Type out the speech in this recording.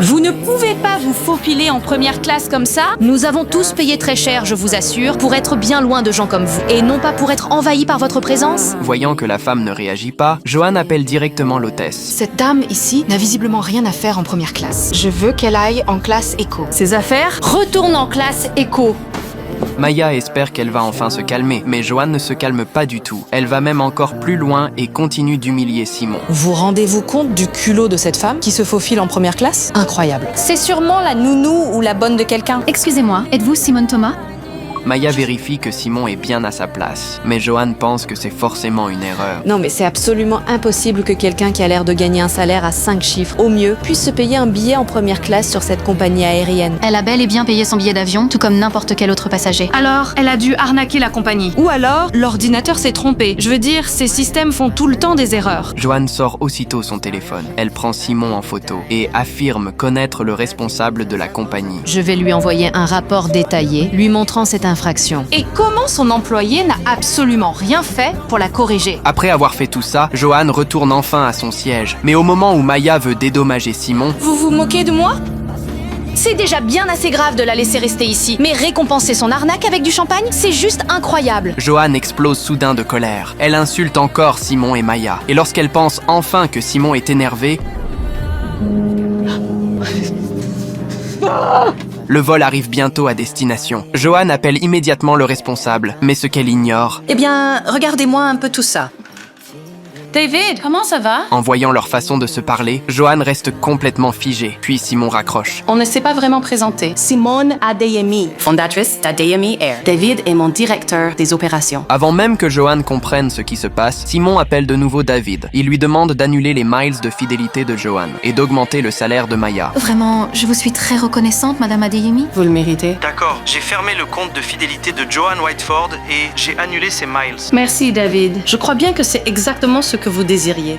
Vous ne pouvez pas vous faufiler en première classe comme ça. Nous avons tous payé très cher, je vous assure, pour être bien loin de gens comme vous, et non pas pour être envahis par votre présence. Voyant que la femme ne réagit pas, Joanne appelle directement l'hôtesse. Cette dame ici n'a visiblement rien à faire en première classe. Je veux qu'elle aille en classe éco. Ces affaires, retourne en classe éco. Maya espère qu'elle va enfin se calmer, mais Joanne ne se calme pas du tout. Elle va même encore plus loin et continue d'humilier Simon. Vous rendez-vous compte du culot de cette femme qui se faufile en première classe? Incroyable. C'est sûrement la nounou ou la bonne de quelqu'un. Excusez-moi, êtes-vous Simone Thomas? Maya vérifie que Simon est bien à sa place, mais Joanne pense que c'est forcément une erreur. Non mais c'est absolument impossible que quelqu'un qui a l'air de gagner un salaire à 5 chiffres au mieux puisse se payer un billet en première classe sur cette compagnie aérienne. Elle a bel et bien payé son billet d'avion, tout comme n'importe quel autre passager. Alors, elle a dû arnaquer la compagnie. Ou alors, l'ordinateur s'est trompé. Je veux dire, ces systèmes font tout le temps des erreurs. Joanne sort aussitôt son téléphone. Elle prend Simon en photo et affirme connaître le responsable de la compagnie. Je vais lui envoyer un rapport détaillé lui montrant cette infraction. Et comment son employé n'a absolument rien fait pour la corriger? Après avoir fait tout ça, Joanne retourne enfin à son siège. Mais au moment où Maya veut dédommager Simon, Vous vous moquez de moi? C'est déjà bien assez grave de la laisser rester ici, mais récompenser son arnaque avec du champagne, c'est juste incroyable. Joanne explose soudain de colère. Elle insulte encore Simon et Maya. Et lorsqu'elle pense enfin que Simon est énervé, le vol arrive bientôt à destination. Joanne appelle immédiatement le responsable, mais ce qu'elle ignore, Eh bien, regardez-moi un peu tout ça. David, comment ça va? en voyant leur façon de se parler, Joanne reste complètement figée, puis Simon raccroche. On ne s'est pas vraiment présenté. Simone Adeyemi, fondatrice d'Adeyemi Air. David est mon directeur des opérations. Avant même que Joanne comprenne ce qui se passe, Simon appelle de nouveau David. Il lui demande d'annuler les miles de fidélité de Joanne et d'augmenter le salaire de Maya. Vraiment, je vous suis très reconnaissante, Madame Adeyemi. Vous le méritez. D'accord, j'ai fermé le compte de fidélité de Joanne Whiteford et j'ai annulé ses miles. Merci, David. Je crois bien que c'est exactement ce que vous désiriez.